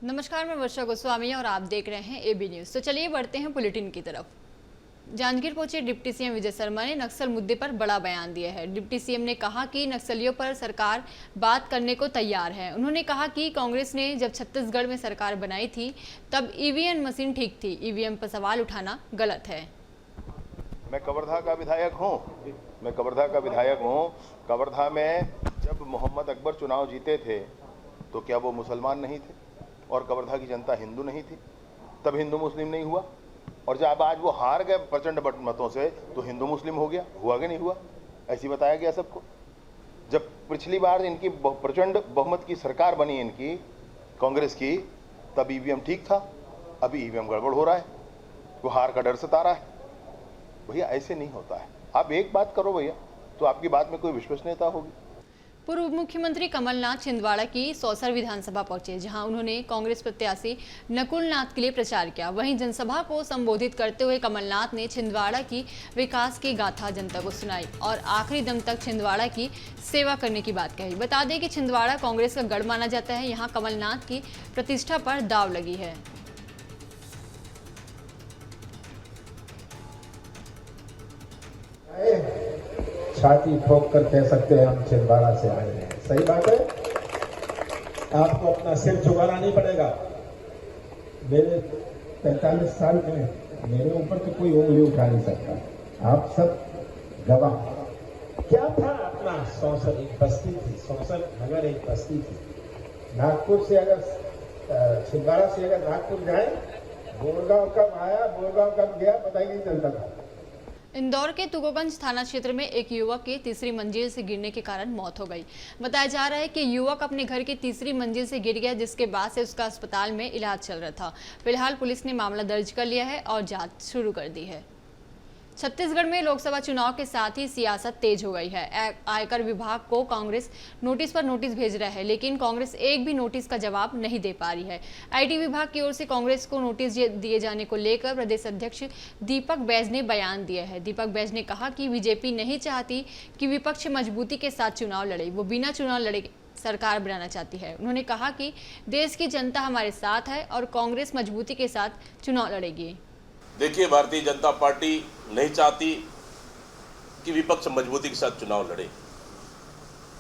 नमस्कार, मैं वर्षा गोस्वामी और आप देख रहे हैं एबी न्यूज़। तो चलिए बढ़ते हैं बुलेटिन की तरफ। जांजगीर पहुंचे डिप्टी सीएम विजय शर्मा ने नक्सल मुद्दे पर बड़ा बयान दिया है। डिप्टी सीएम ने कहा कि नक्सलियों पर सरकार बात करने को तैयार है। उन्होंने कहा कि कांग्रेस ने जब छत्तीसगढ़ में सरकार बनाई थी तब ईवीएम मशीन ठीक थी, ईवीएम पर सवाल उठाना गलत है। मैं कवर्धा का विधायक हूँ। कवर्धा में जब मोहम्मद अकबर चुनाव जीते थे तो क्या वो मुसलमान नहीं थे और कवर्धा की जनता हिंदू नहीं थी? तब हिंदू मुस्लिम नहीं हुआ। और जब आज वो हार गए प्रचंड मतों से तो हिंदू मुस्लिम हो गया, हुआ कि नहीं हुआ? ऐसी बताया गया सबको। जब पिछली बार इनकी प्रचंड बहुमत की सरकार बनी इनकी कांग्रेस की, तब ईवीएम ठीक था, अभी ईवीएम गड़बड़ हो रहा है, वो हार का डर सता रहा है। भैया ऐसे नहीं होता है। आप एक बात करो भैया तो आपकी बात में कोई विश्वसनीयता होगी। पूर्व मुख्यमंत्री कमलनाथ छिंदवाड़ा की सौसर विधानसभा पहुंचे, जहां उन्होंने कांग्रेस प्रत्याशी नकुल नाथ के लिए प्रचार किया। वहीं जनसभा को संबोधित करते हुए कमलनाथ ने छिंदवाड़ा की विकास की गाथा जनता को सुनाई और आखिरी दम तक छिंदवाड़ा की सेवा करने की बात कही। बता दें कि छिंदवाड़ा कांग्रेस का गढ़ माना जाता है। यहाँ कमलनाथ की प्रतिष्ठा पर दाव लगी है। छाती ठोक कर कह सकते हैं हम छिंदवाड़ा से आए हैं। सही बात है, आपको अपना सिर झुकाना नहीं पड़ेगा। मेरे 45 साल में मेरे ऊपर तो कोई उंगली उठा नहीं सकता। आप सब गवाह। क्या था अपना सौसर एक बस्ती थी, सौसर नगर एक बस्ती थी। नागपुर से अगर छिंदवाड़ा से अगर नागपुर जाए, बोरगांव कब आया बोरगांव कब गया पता ही नहीं चलता था। इंदौर के तुगोगंज थाना क्षेत्र में एक युवक की तीसरी मंजिल से गिरने के कारण मौत हो गई। बताया जा रहा है कि युवक अपने घर की तीसरी मंजिल से गिर गया, जिसके बाद से उसका अस्पताल में इलाज चल रहा था। फिलहाल पुलिस ने मामला दर्ज कर लिया है और जांच शुरू कर दी है। छत्तीसगढ़ में लोकसभा चुनाव के साथ ही सियासत तेज हो गई है। आयकर विभाग को कांग्रेस नोटिस पर नोटिस भेज रहा है, लेकिन कांग्रेस एक भी नोटिस का जवाब नहीं दे पा रही है। आईटी विभाग की ओर से कांग्रेस को नोटिस दिए जाने को लेकर प्रदेश अध्यक्ष दीपक बैज ने बयान दिया है। दीपक बैज ने कहा कि बीजेपी नहीं चाहती कि विपक्ष मजबूती के साथ चुनाव लड़े, वो बिना चुनाव लड़े सरकार बनाना चाहती है। उन्होंने कहा कि देश की जनता हमारे साथ है और कांग्रेस मजबूती के साथ चुनाव लड़ेगी। देखिए, भारतीय जनता पार्टी नहीं चाहती कि विपक्ष मजबूती के साथ चुनाव लड़े,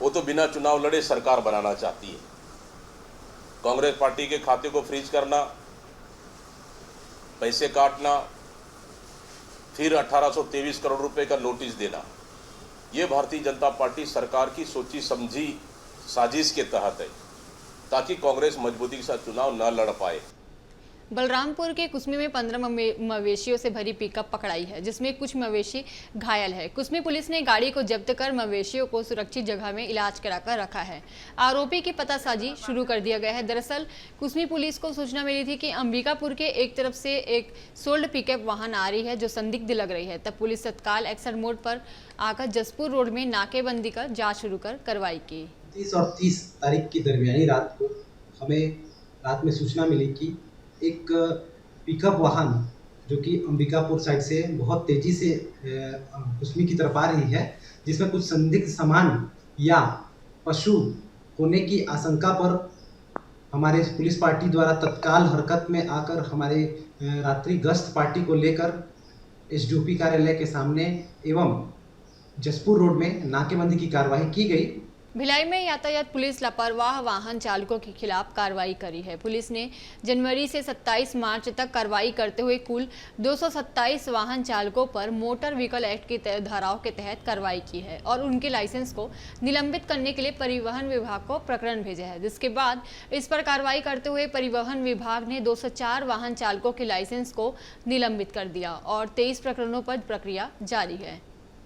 वो तो बिना चुनाव लड़े सरकार बनाना चाहती है। कांग्रेस पार्टी के खाते को फ्रीज करना, पैसे काटना, फिर 1823 करोड़ रुपए का नोटिस देना, ये भारतीय जनता पार्टी सरकार की सोची समझी साजिश के तहत है, ताकि कांग्रेस मजबूती के साथ चुनाव न लड़ पाए। बलरामपुर के कुसमी में 15 मवेशियों से भरी पिकअप पकड़ाई है, जिसमें कुछ मवेशी घायल है। कुसमी पुलिस ने गाड़ी को जब्त कर मवेशियों को सुरक्षित जगह में इलाज कराकर रखा है। आरोपी की पतासाजी शुरू कर दिया गया है। दरअसल कुसमी पुलिस को सूचना मिली थी कि अंबिकापुर के एक तरफ से एक सोल्ड पिकअप वाहन आ रही है जो संदिग्ध लग रही है। तब पुलिस तत्काल एक्शन मोड पर आकर जसपुर रोड में नाकेबंदी कर जाँच शुरू कर कार्रवाई की। 30 और 30 तारीख की दरमियानी रात को हमें रात में सूचना मिली कि एक पिकअप वाहन जो कि अंबिकापुर साइड से बहुत तेजी से कुसमी की तरफ आ रही है, जिसमें कुछ संदिग्ध सामान या पशु होने की आशंका पर हमारे पुलिस पार्टी द्वारा तत्काल हरकत में आकर हमारे रात्रि गश्त पार्टी को लेकर एसडीओपी कार्यालय के सामने एवं जसपुर रोड में नाकेबंदी की कार्रवाई की गई। भिलाई में यातायात पुलिस लापरवाह वाहन चालकों के खिलाफ कार्रवाई करी है। पुलिस ने जनवरी से 27 मार्च तक कार्रवाई करते हुए कुल 227 वाहन चालकों पर मोटर व्हीकल एक्ट की धाराओं के तहत कार्रवाई की है और उनके लाइसेंस को निलंबित करने के लिए परिवहन विभाग को प्रकरण भेजा है। जिसके बाद इस पर कार्रवाई करते हुए परिवहन विभाग ने 204 वाहन चालकों के लाइसेंस को निलंबित कर दिया और 23 प्रकरणों पर प्रक्रिया जारी है।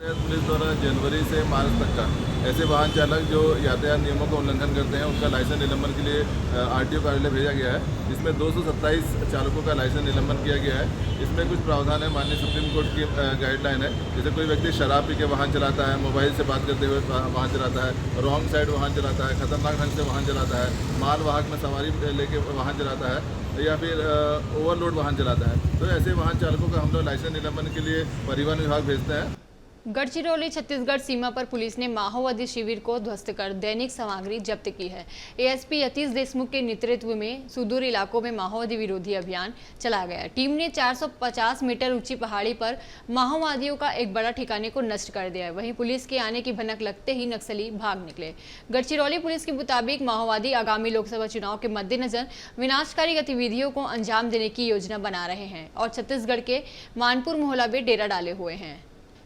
पुलिस द्वारा जनवरी से मार्च तक का ऐसे वाहन चालक जो यातायात नियमों का उल्लंघन करते हैं उनका लाइसेंस निलंबन के लिए आरटीओ कार्यालय भेजा गया है, जिसमें 227 चालकों का लाइसेंस निलंबन किया गया है। इसमें कुछ प्रावधान है, माननीय सुप्रीम कोर्ट की गाइडलाइन है। जैसे कोई व्यक्ति शराब पी के वाहन चलाता है, मोबाइल से बात करते हुए वाहन चलाता है, रॉन्ग साइड वाहन चलाता है, खतरनाक ढंग से वाहन चलाता है, माल वाहक में सवारी लेके वाहन चलाता है या फिर ओवरलोड वाहन चलाता है, तो ऐसे वाहन चालकों का हम लोग लाइसेंस निलंबन के लिए परिवहन विभाग भेजते हैं। गढ़चिरौली छत्तीसगढ़ सीमा पर पुलिस ने माओवादी शिविर को ध्वस्त कर दैनिक सामग्री जब्त की है। एएसपी यतीश देशमुख के नेतृत्व में सुदूर इलाकों में माओवादी विरोधी अभियान चलाया गया। टीम ने 450 मीटर ऊंची पहाड़ी पर माओवादियों का एक बड़ा ठिकाने को नष्ट कर दिया है। वहीं पुलिस के आने की भनक लगते ही नक्सली भाग निकले। गढ़चिरौली पुलिस के मुताबिक माओवादी आगामी लोकसभा चुनाव के मद्देनजर विनाशकारी गतिविधियों को अंजाम देने की योजना बना रहे हैं और छत्तीसगढ़ के मानपुर मोहल्ला में डेरा डाले हुए हैं।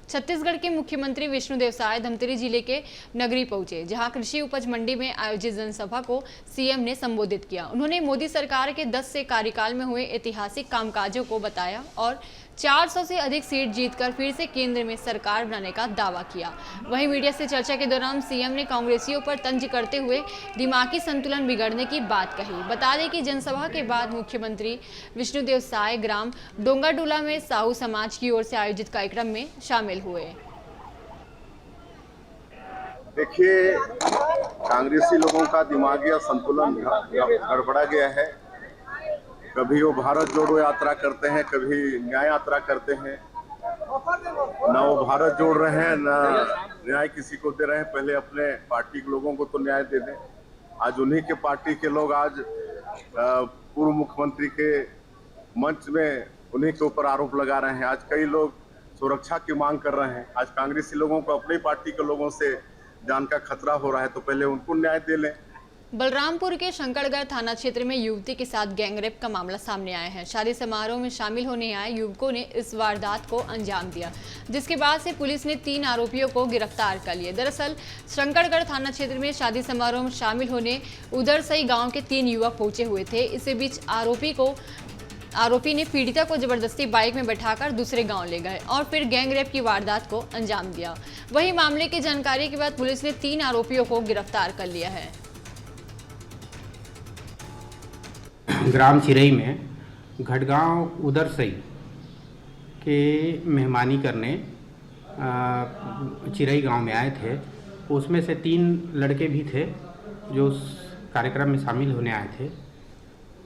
छत्तीसगढ़ के मुख्यमंत्री विष्णुदेव साय धमतरी जिले के नगरी पहुंचे, जहां कृषि उपज मंडी में आयोजित जनसभा को सीएम ने संबोधित किया। उन्होंने मोदी सरकार के 10 से कार्यकाल में हुए ऐतिहासिक कामकाजों को बताया और 400 से अधिक सीट जीतकर फिर से केंद्र में सरकार बनाने का दावा किया। वहीं मीडिया से चर्चा के दौरान सीएम ने कांग्रेसियों पर तंज करते हुए दिमागी संतुलन बिगड़ने की बात कही। बता दें कि जनसभा के बाद मुख्यमंत्री विष्णुदेव साय ग्राम डोंगाडूला में साहू समाज की ओर से आयोजित कार्यक्रम में शामिल हुए। देखिए, कांग्रेसी लोगों का दिमागी संतुलन गड़बड़ा गया है। कभी वो भारत जोड़ो यात्रा करते हैं, कभी न्याय यात्रा करते हैं। न वो भारत जोड़ रहे हैं, न न्याय किसी को दे रहे हैं। पहले अपने पार्टी के लोगों को तो न्याय दे दें। आज उन्हीं के पार्टी के लोग आज पूर्व मुख्यमंत्री के मंच में उन्हीं के ऊपर आरोप लगा रहे हैं। आज कई लोग सुरक्षा की मांग कर रहे हैं। आज कांग्रेसी लोगों को अपनी पार्टी के लोगों से जान का खतरा हो रहा है, तो पहले उनको न्याय दे लें। बलरामपुर के शंकरगढ़ थाना क्षेत्र में युवती के साथ गैंगरेप का मामला सामने आया है। शादी समारोह में शामिल होने आए युवकों ने इस वारदात को अंजाम दिया, जिसके बाद से पुलिस ने 3 आरोपियों को गिरफ्तार कर लिया। दरअसल शंकरगढ़ थाना क्षेत्र में शादी समारोह में शामिल होने उदरसई गांव के 3 युवक पहुंचे हुए थे। इसी बीच आरोपी ने पीड़िता को जबरदस्ती बाइक में बैठाकर दूसरे गांव ले गए और फिर गैंगरेप की वारदात को अंजाम दिया। वहीं मामले की जानकारी के बाद पुलिस ने 3 आरोपियों को गिरफ्तार कर लिया है। ग्राम चिरई में घटगांव उदरसई के मेहमानी करने चिरई गांव में आए थे। उसमें से 3 लड़के भी थे जो उस कार्यक्रम में शामिल होने आए थे।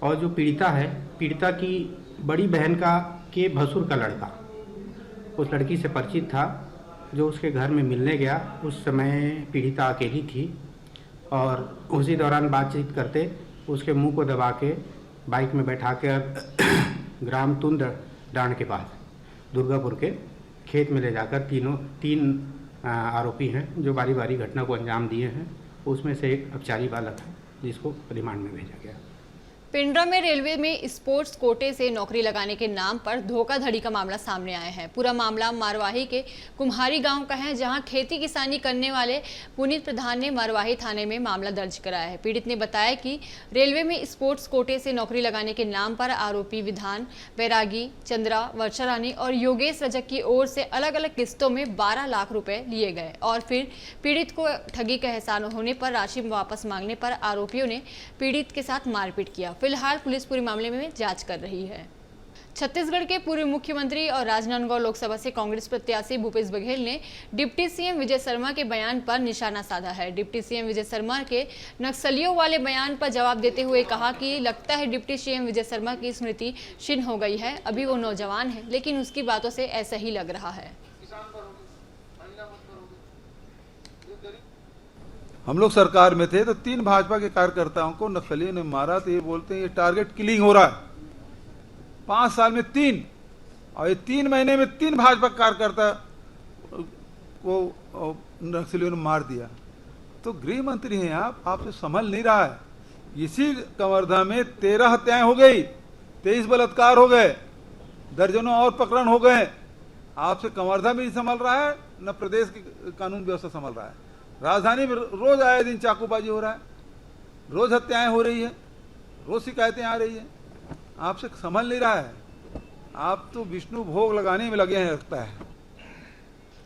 और जो पीड़िता है, पीड़िता की बड़ी बहन के भसुर का लड़का उस लड़की से परिचित था, जो उसके घर में मिलने गया। उस समय पीड़िता अकेली थी और उसी दौरान बातचीत करते उसके मुंह को दबा के बाइक में बैठा कर ग्राम तुंद डांड के पास दुर्गापुर के खेत में ले जाकर 3 आरोपी हैं जो बारी बारी घटना को अंजाम दिए हैं। उसमें से एक अपचारी बालक है जिसको रिमांड में भेजा गया। पिंडरा में रेलवे में स्पोर्ट्स कोटे से नौकरी लगाने के नाम पर धोखाधड़ी का मामला सामने आया है। पूरा मामला मारवाही के कुम्हारी गांव का है, जहां खेती किसानी करने वाले पुनीत प्रधान ने मारवाही थाने में मामला दर्ज कराया है। पीड़ित ने बताया कि रेलवे में स्पोर्ट्स कोटे से नौकरी लगाने के नाम पर आरोपी विधान बैरागी, चंद्रा, वर्षा रानी और योगेश रजक की ओर से अलग अलग किस्तों में 12 लाख रुपए लिए गए और फिर पीड़ित को ठगी का एहसान होने पर राशि वापस मांगने पर आरोपियों ने पीड़ित के साथ मारपीट किया। फिलहाल पुलिस पूरे मामले में जांच कर रही है। छत्तीसगढ़ के पूर्व मुख्यमंत्री और राजनांदगांव लोकसभा से कांग्रेस प्रत्याशी भूपेश बघेल ने डिप्टी सीएम विजय शर्मा के बयान पर निशाना साधा है। डिप्टी सीएम विजय शर्मा के नक्सलियों वाले बयान पर जवाब देते हुए कहा कि लगता है डिप्टी सीएम विजय शर्मा की स्मृति क्षीण हो गई है। अभी वो नौजवान है, लेकिन उसकी बातों से ऐसा ही लग रहा है। हम लोग सरकार में थे तो 3 भाजपा के कार्यकर्ताओं को नक्सलियों ने मारा, तो ये बोलते हैं ये टारगेट किलिंग हो रहा है। 5 साल में 3 और ये 3 महीने में 3 भाजपा कार्यकर्ता को नक्सलियों ने मार दिया। तो गृह मंत्री हैं आप, आपसे संभल नहीं रहा है। इसी कवर्धा में 13 हत्याएं हो गई, 23 बलात्कार हो गए, दर्जनों और प्रकरण हो गए। आपसे कवर्धा भी नहीं संभल रहा है, न प्रदेश की कानून व्यवस्था संभल रहा है। राजधानी में रोज आए दिन चाकूबाजी हो रहा है, रोज हत्याएं हो रही है, रोज शिकायतें आ रही है। आपसे संभल नहीं रहा है। आप तो विष्णु भोग लगाने में लगे हैं लगता है।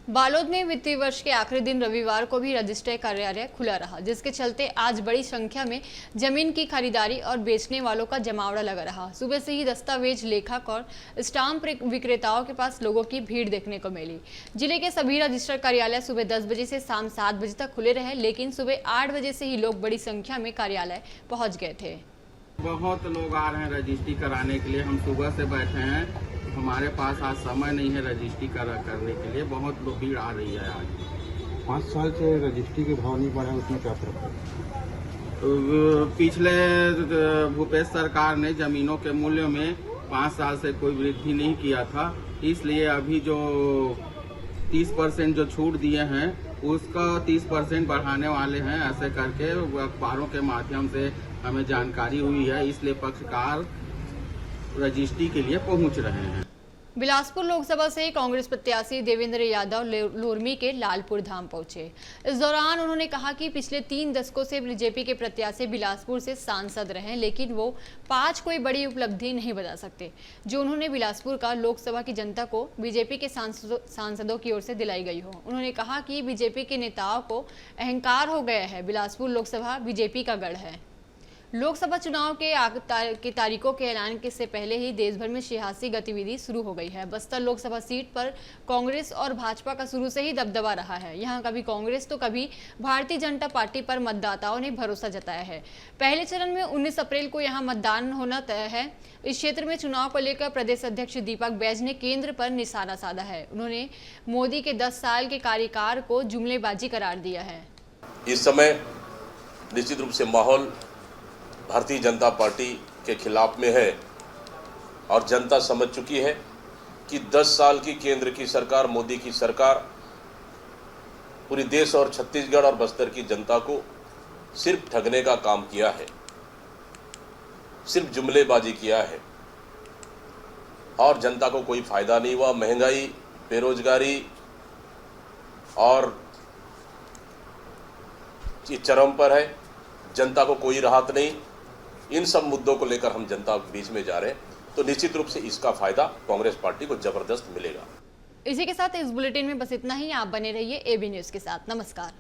बालोद में वित्तीय वर्ष के आखिरी दिन रविवार को भी रजिस्ट्री कार्यालय खुला रहा, जिसके चलते आज बड़ी संख्या में जमीन की खरीदारी और बेचने वालों का जमावड़ा लगा रहा। सुबह से ही दस्तावेज, लेखक और स्टाम्प विक्रेताओं के पास लोगों की भीड़ देखने को मिली। जिले के सभी रजिस्ट्री कार्यालय सुबह 10 बजे से शाम 7 बजे तक खुले रहे, लेकिन सुबह 8 बजे से ही लोग बड़ी संख्या में कार्यालय पहुँच गए थे। बहुत लोग आ रहे हैं रजिस्ट्री कराने के लिए। हम सुबह से बैठे हैं, हमारे पास आज समय नहीं है रजिस्ट्री करने के लिए, बहुत लोग भीड़ आ रही है आज। 5 साल से रजिस्ट्री के भाव नहीं बढ़ा, उसमें क्या फर्क है? पिछले भूपेश सरकार ने जमीनों के मूल्य में 5 साल से कोई वृद्धि नहीं किया था, इसलिए अभी जो 30% जो छूट दिए हैं उसका 30% बढ़ाने वाले हैं, ऐसे करके अखबारों के माध्यम से हमें जानकारी हुई है, इसलिए पक्षकार रजिस्ट्री के लिए पहुंच रहे हैं। बिलासपुर लोकसभा से कांग्रेस प्रत्याशी देवेंद्र यादव लोरमी के लालपुर धाम पहुंचे। इस दौरान उन्होंने कहा कि पिछले 3 दशकों से बीजेपी के प्रत्याशी बिलासपुर से सांसद रहे, लेकिन वो 5 कोई बड़ी उपलब्धि नहीं बता सकते जो उन्होंने बिलासपुर का लोकसभा की जनता को बीजेपी के सांसदों की ओर से दिलाई गई हो। उन्होंने कहा कि बीजेपी के नेताओं को अहंकार हो गया है, बिलासपुर लोकसभा बीजेपी का गढ़ है। लोकसभा चुनाव के तारीखों के ऐलान से पहले ही देश भर में सियासी गतिविधि शुरू हो गई है। बस्तर लोकसभा सीट पर कांग्रेस और भाजपा का शुरू से ही दबदबा रहा है। यहां कभी कांग्रेस तो कभी भारतीय जनता पार्टी पर मतदाताओं ने भरोसा जताया है। पहले चरण में 19 अप्रैल को यहां मतदान होना तय है। इस क्षेत्र में चुनाव को लेकर प्रदेश अध्यक्ष दीपक बैज ने केंद्र पर निशाना साधा है। उन्होंने मोदी के 10 साल के कार्यकाल को जुमलेबाजी करार दिया है। इस समय निश्चित रूप से माहौल भारतीय जनता पार्टी के खिलाफ में है और जनता समझ चुकी है कि 10 साल की केंद्र की सरकार, मोदी की सरकार पूरी देश और छत्तीसगढ़ और बस्तर की जनता को सिर्फ ठगने का काम किया है, सिर्फ जुमलेबाजी किया है और जनता को कोई फायदा नहीं हुआ। महंगाई, बेरोजगारी और ये चरम पर है, जनता को कोई राहत नहीं। इन सब मुद्दों को लेकर हम जनता के बीच में जा रहे हैं, तो निश्चित रूप से इसका फायदा कांग्रेस पार्टी को जबरदस्त मिलेगा। इसी के साथ इस बुलेटिन में बस इतना ही। आप बने रहिए AB न्यूज़ के साथ। नमस्कार।